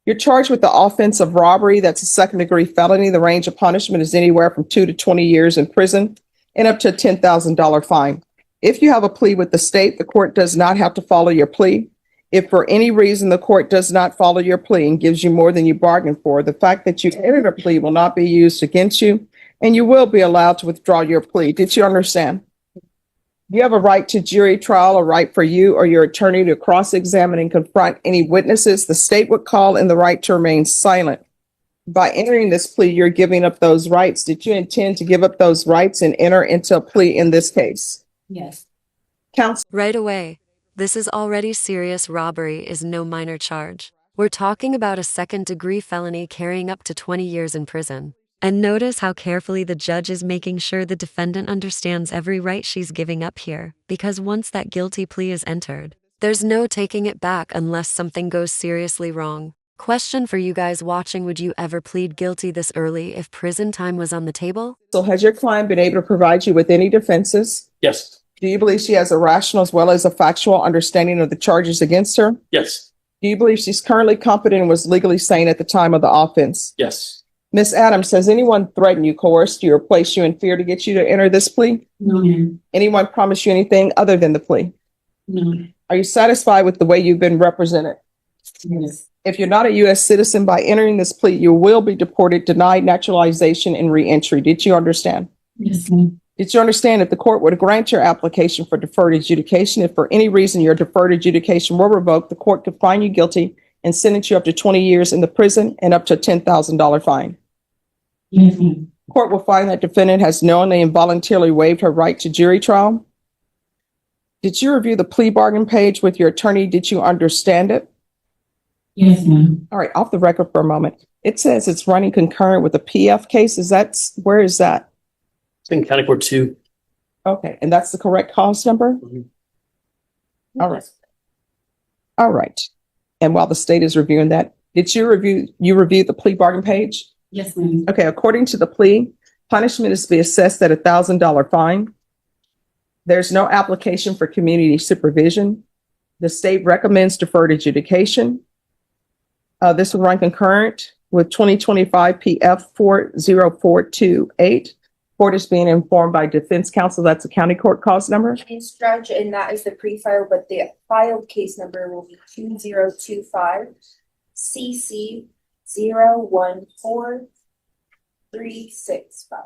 You're charged with the offense of robbery. That's a second-degree felony. The range of punishment is anywhere from 2 to 20 years in prison and up to a $10,000 fine. If you have a plea with the state, the court does not have to follow your plea. If for any reason the court does not follow your plea and gives you more than you bargained for, the fact that you entered a plea will not be used against you, and you will be allowed to withdraw your plea. Did you understand? You have a right to jury trial, a right for you or your attorney to cross-examine and confront any witnesses. The state would call in the right to remain silent. By entering this plea, you're giving up those rights. Did you intend to give up those rights and enter into a plea in this case? Yes. Counsel. Right away. This is already serious. Robbery is no minor charge. We're talking about a second-degree felony carrying up to 20 years in prison. And notice how carefully the judge is making sure the defendant understands every right she's giving up here, because once that guilty plea is entered, there's no taking it back unless something goes seriously wrong. Question for you guys watching: would you ever plead guilty this early if prison time was on the table? So has your client been able to provide you with any defenses? Yes. Do you believe she has a rational as well as a factual understanding of the charges against her? Yes. Do you believe she's currently competent and was legally sane at the time of the offense? Yes. Ms. Adams, has anyone threatened you, coerced you, or placed you in fear to get you to enter this plea? No, ma'am. Anyone promised you anything other than the plea? No. Are you satisfied with the way you've been represented? Yes. If you're not a U.S. citizen, by entering this plea, you will be deported, denied naturalization, and reentry. Did you understand? Yes, ma'am. Did you understand that the court would grant your application for deferred adjudication? If for any reason your deferred adjudication were revoked, the court could find you guilty and sentence you up to 20 years in the prison and up to a $10,000 fine. Yes, ma'am. Court will find that defendant has knowingly and voluntarily waived her right to jury trial. Did you review the plea bargain page with your attorney? Did you understand it? Yes, ma'am. All right, off the record for a moment. It says it's running concurrent with a PF case. Where is that? It's in County Court 2. Okay, and that's the correct cause number? Mhm. All right. All right. And while the state is reviewing that, did you review the plea bargain page? Yes, ma'am. Okay, according to the plea, punishment is to be assessed at a $1,000 fine. There's no application for community supervision. The state recommends deferred adjudication. This will run concurrent with 2025 PF 40428. Court is being informed by defense counsel. That's the county court cause number. Yes, Judge, and that is the pre-file, but the filed case number will be 2025 CC 014365.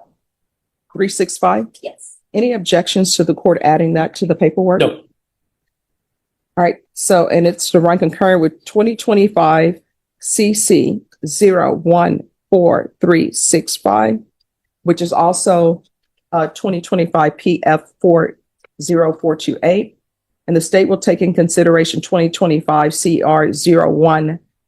365. Yes. Any objections to the court adding that to the paperwork? No. All right. So, and it's to run concurrent with 2025 CC 014365, which is also 2025 PF 40428. And the state will take in consideration 2025 CR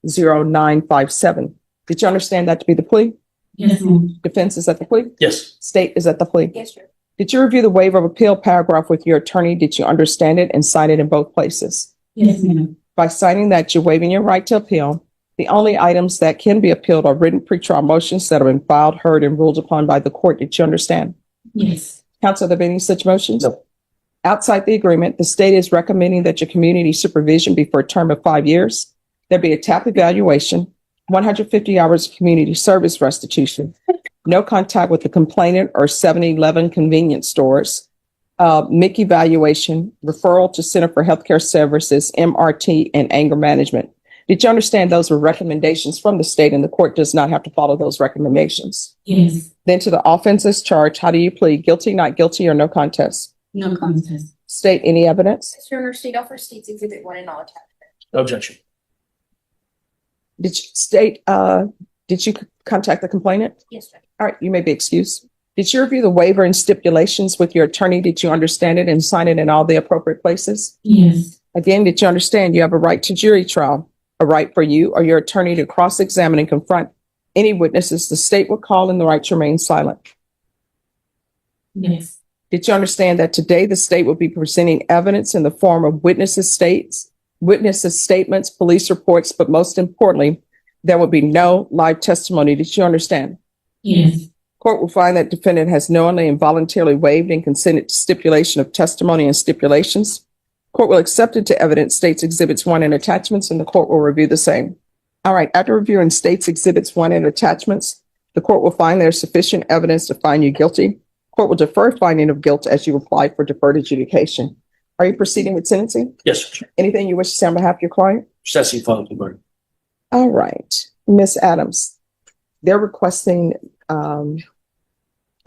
010957. Did you understand that to be the plea? Yes, ma'am. Defense is at the plea? Yes. State is at the plea? Yes, sir. Did you review the waiver of appeal paragraph with your attorney? Did you understand it and sign it in both places? Yes, ma'am. By signing that, you're waiving your right to appeal. The only items that can be appealed are written pretrial motions that have been filed, heard, and ruled upon by the court. Did you understand? Yes. Counsel, are there any such motions? No. Outside the agreement, the state is recommending that your community supervision be for a term of 5 years. There be a TAP evaluation, 150 hours of community service restitution, no contact with the complainant or 7-Eleven convenience stores, MIC evaluation, referral to Center for Healthcare Services, MRT, and anger management. Did you understand those were recommendations from the state and the court does not have to follow those recommendations? Yes. Then to the offenses charged, how do you plead? Guilty, not guilty, or no contest? No contest. State any evidence? Yes, Your Honor, state offer states exhibit 1 and all attachments. Objection. Did you contact the complainant? Yes, Judge. All right, you may be excused. Did you review the waiver and stipulations with your attorney? Did you understand it and sign it in all the appropriate places? Yes. Again, did you understand you have a right to jury trial, a right for you or your attorney to cross-examine and confront any witnesses the state will call and the right to remain silent? Yes. Did you understand that today the state will be presenting evidence in the form of witnesses' statements, police reports, but most importantly, there will be no live testimony. Did you understand? Yes. Court will find that defendant has knowingly and voluntarily waived and consented to stipulation of testimony and stipulations. Court will accept into evidence states exhibits 1 and attachments, and the court will review the same. All right, after reviewing state's exhibits 1 and attachments, the court will find there's sufficient evidence to find you guilty. Court will defer finding of guilt as you apply for deferred adjudication. Are you proceeding with sentencing? Yes, Judge. Anything you wish to say on behalf of your client? Just asking final converted. All right, Ms. Adams, they're requesting a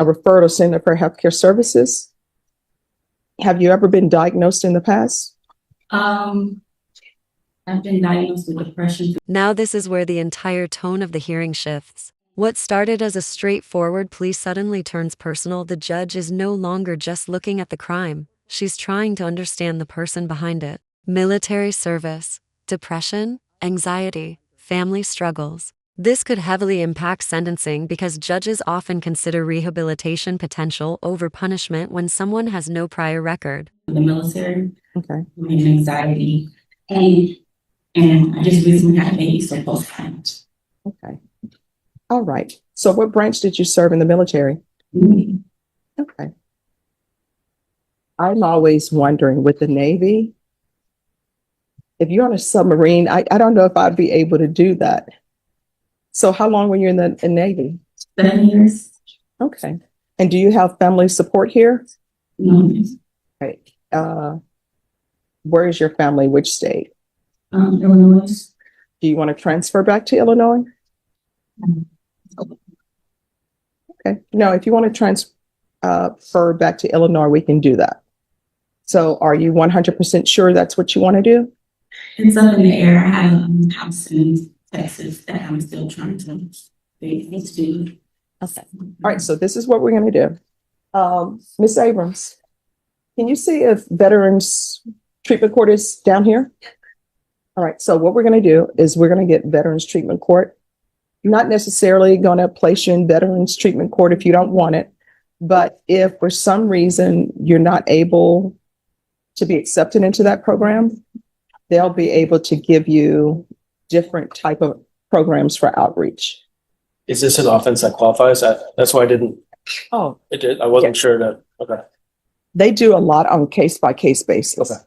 referral center for healthcare services. Have you ever been diagnosed in the past? I've been diagnosed with depression. Now, this is where the entire tone of the hearing shifts. What started as a straightforward plea suddenly turns personal. The judge is no longer just looking at the crime. She's trying to understand the person behind it. Military service, depression, anxiety, family struggles. This could heavily impact sentencing because judges often consider rehabilitation potential over punishment when someone has no prior record. The military, Okay. and anxiety, and I just recently had a baby, so postpartum. Okay. All right. So what branch did you serve in the military? Okay. I'm always wondering with the Navy, if you're on a submarine, I don't know if I'd be able to do that. So how long were you in the Navy? 7 years. Okay. And do you have family support here? No, Right. Where is your family? Which state? Illinois. Do you want to transfer back to Illinois? Okay. No, if you want to transfer back to Illinois, we can do that. So are you 100% sure that's what you want to do? It's up in the air. I have a house in Texas that I'm still trying to figure out to do. Okay. All right. So this is what we're going to do. Ms. Abrams, can you see if Veterans Treatment Court is down here? All right. So what we're going to do is we're going to get Veterans Treatment Court. Not necessarily going to place you in Veterans Treatment Court if you don't want it. But if for some reason you're not able to be accepted into that program, they'll be able to give you different type of programs for outreach. Is this an offense that qualifies? That's why I didn't. Oh, It did. I wasn't Yeah. sure that. Okay. they do a lot on case by case basis. Okay.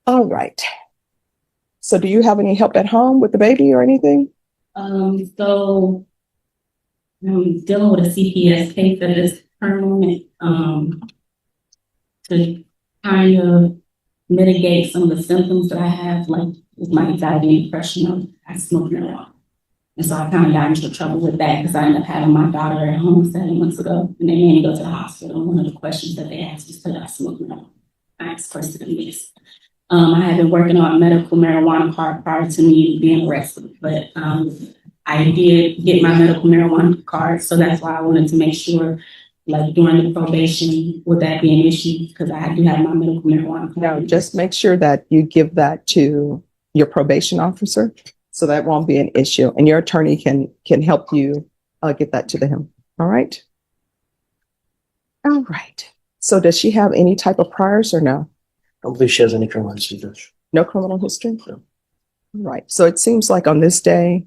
All right. So do you have any help at home with the baby or anything? So I'm dealing with a CPS case that is permanent, to kind of mitigate some of the symptoms that I have, like with my anxiety and depression. I smoke marijuana. And so I kind of got into trouble with that because I ended up having my daughter at home 7 months ago, and they made me go to the hospital. And one of the questions that they asked was, could I smoke marijuana? I expressed it in this. I had been working on a medical marijuana card prior to me being arrested, but I did get my medical marijuana card, so that's why I wanted to make sure, like during the probation, would that be an issue? Because I do have my medical marijuana card. No, just make sure that you give that to your probation officer, so that won't be an issue, and your attorney can help you get that to him. All right. All right. So does she have any type of priors or no? I don't believe she has any criminal history, Judge. No criminal history? No. Right. So it seems like on this day,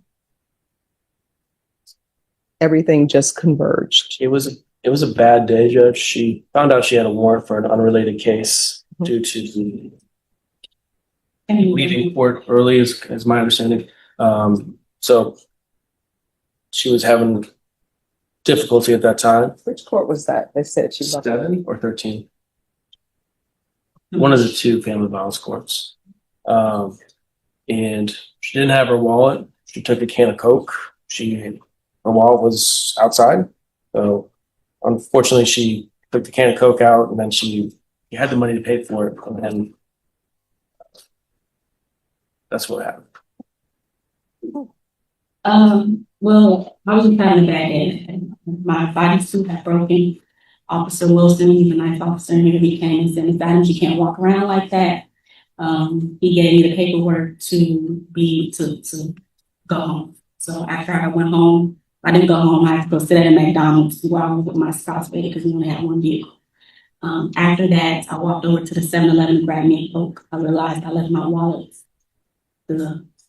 everything just converged. It was a bad day, Judge. She found out she had a warrant for an unrelated case due to the leaving court early, is my understanding. So she was having difficulty at that time. Which court was that? They said she left. 7 or 13. One of the two family violence courts. And she didn't have her wallet. She took a can of Coke. Her wallet was outside. So unfortunately, she took the can of Coke out, and then she had the money to pay for it. And then that's what happened. Well, I was having a bad day. My body suit had broken. Officer Wilson, he's a nice officer here, he came and said, Ms. Adams, you can't walk around like that. He gave me the paperwork to go home. So after I went home, I didn't go home, I had to go sit at a McDonald's while I was with my spouse baby because we only had one vehicle. After that, I walked over to the 7-Eleven and grabbed me a Coke. I realized I left my wallet.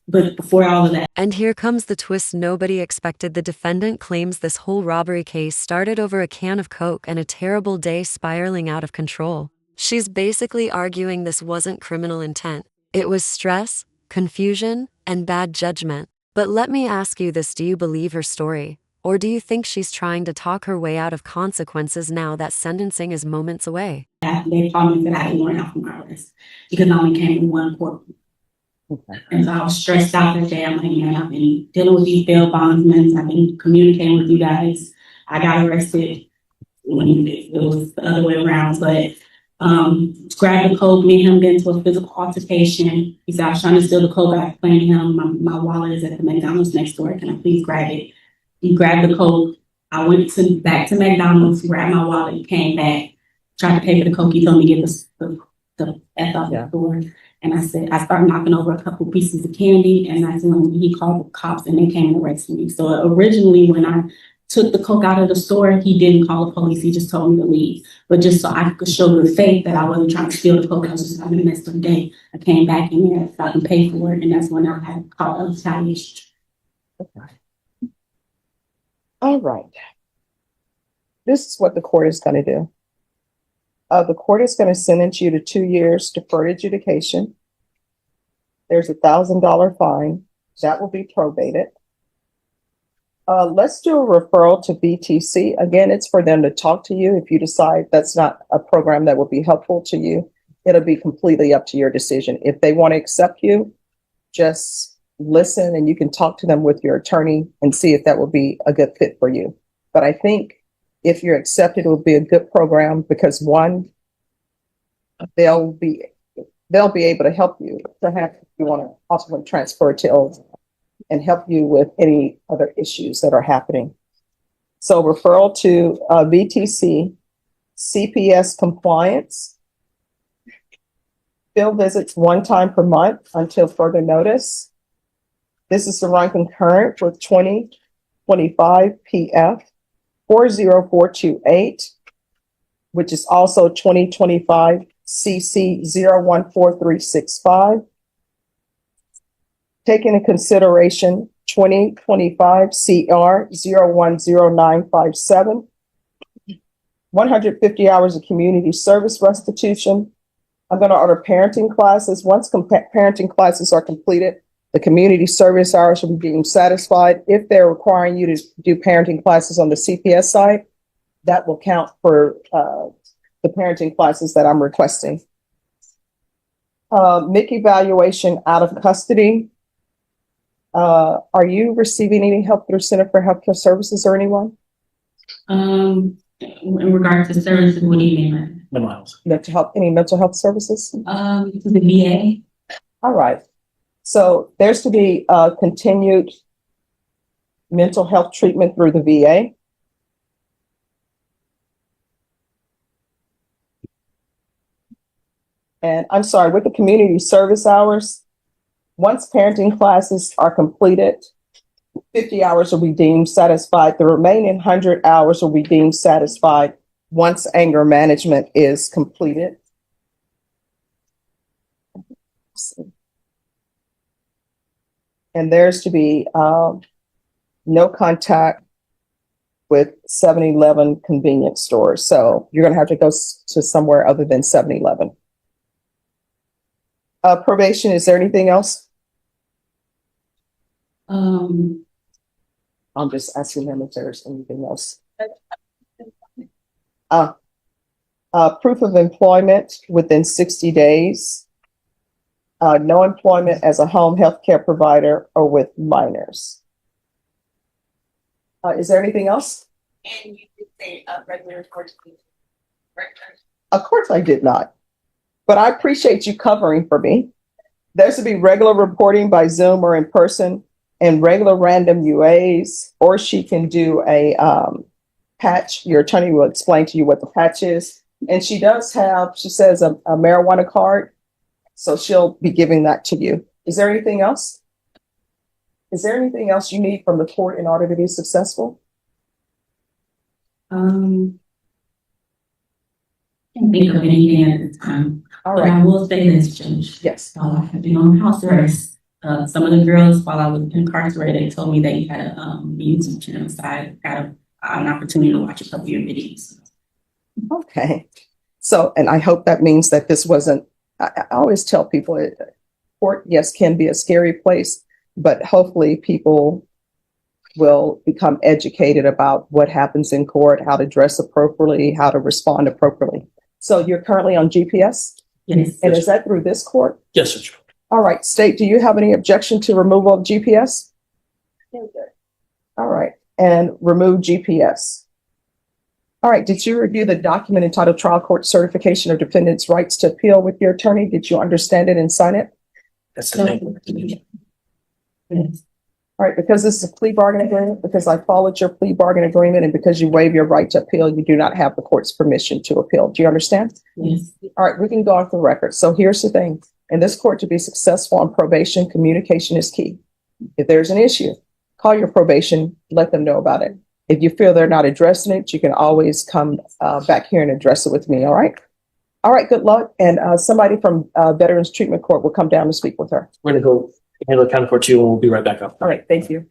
But before all of that. And here comes the twist nobody expected. The defendant claims this whole robbery case started over a can of Coke and a terrible day spiraling out of control. She's basically arguing this wasn't criminal intent. It was stress, confusion, and bad judgment. But let me ask you this, do you believe her story? Or do you think she's trying to talk her way out of consequences now that sentencing is moments away? They called me and said I had a warrant out for my arrest because I only came in one court. And so I was stressed out that day. I'm like, man, I've been dealing with these bail bondsmen. I've been communicating with you guys. I got arrested when it was the other way around, but grabbed the coke, me and him get into a physical altercation. He said, I was trying to steal the coke. I explained to him, my wallet is at the McDonald's next door. Can I please grab it? He grabbed the coke. I went back to McDonald's, grabbed my wallet, came back, tried to pay for the coke. He told me to get the F out the door. And I started knocking over a couple pieces of candy, and that's when he called the cops and they came and arrested me. So originally when I took the coke out of the store, he didn't call the police. He just told me to leave. But just so I could show the faith that I wasn't trying to steal the coke, I was just having a messed up day. I came back in there, so I can pay for it, and that's when I had called a retaliation. All right. This is what the court is going to do. The court is going to sentence you to 2 years deferred adjudication. There's $1,000 fine. That will be probated. Let's do a referral to BTC. Again, it's for them to talk to you. If you decide that's not a program that will be helpful to you, it'll be completely up to your decision. If they want to accept you, just listen and you can talk to them with your attorney and see if that will be a good fit for you. But I think if you're accepted, it will be a good program because one, they'll be able to help you perhaps if you want to also transfer to and help you with any other issues that are happening. So referral to VTC, CPS compliance, field visits 1 time per month until further notice. This is to run concurrent with 2025 PF 40428, which is also 2025 CC 014365. Take into consideration 2025 CR 010957, 150 hours of community service restitution. I'm going to order parenting classes. Once parenting classes are completed, the community service hours will be deemed satisfied. If they're requiring you to do parenting classes on the CPS side, that will count for the parenting classes that I'm requesting. MIC evaluation out of custody. Are you receiving any help through Center for Healthcare Services or anyone? In regards to services, what do you mean? No miles. Any mental health services? The VA. All right. So there's to be continued mental health treatment through the VA. And I'm sorry, with the community service hours, once parenting classes are completed, 50 hours will be deemed satisfied. The remaining 100 hours will be deemed satisfied once anger management is completed. And there's to be no contact with 7-Eleven convenience stores. So you're going to have to go to somewhere other than 7-Eleven. Probation, is there anything else? I'm just asking them if there's anything else. Proof of employment within 60 days. No employment as a home health care provider or with minors. Is there anything else? And you did say regular court. Of course I did not, but I appreciate you covering for me. There should be regular reporting by Zoom or in person and regular random UAs, or she can do a patch. Your attorney will explain to you what the patch is. And she does have, she says, a marijuana card. So she'll be giving that to you. Is there anything else? Is there anything else you need from the court in order to be successful? Can't think of anything at this time. All But right. I will say this, Judge. Yes. I have been on house arrest. Some of the girls, while I was incarcerated, told me that you had a YouTube channel, so I got an opportunity to watch a couple of your videos. Okay. So, and I hope that means that this wasn't, I always tell people court, yes, can be a scary place, but hopefully people will become educated about what happens in court, how to dress appropriately, how to respond appropriately. So you're currently on GPS? Yes. And is that through this court? Yes, sir. All right, state, do you have any objection to removal of GPS? No good. All right, and remove GPS. All right, did you review the document entitled Trial Court Certification of Defendant's Rights to Appeal with your attorney? Did you understand it and sign it? That's the thing. Yes. All right, because this is a plea bargain agreement, because I followed your plea bargain agreement, and because you waive your right to appeal, you do not have the court's permission to appeal. Do you understand? Yes. All right, we can go off the record. So here's the thing. In this court, to be successful on probation, communication is key. If there's an issue, call your probation, let them know about it. If you feel they're not addressing it, you can always come back here and address it with me, all right? All right, good luck. And somebody from Veterans Treatment Court will come down and speak with her. We're gonna go handle the county court too, and we'll be right back up. All right, thank you.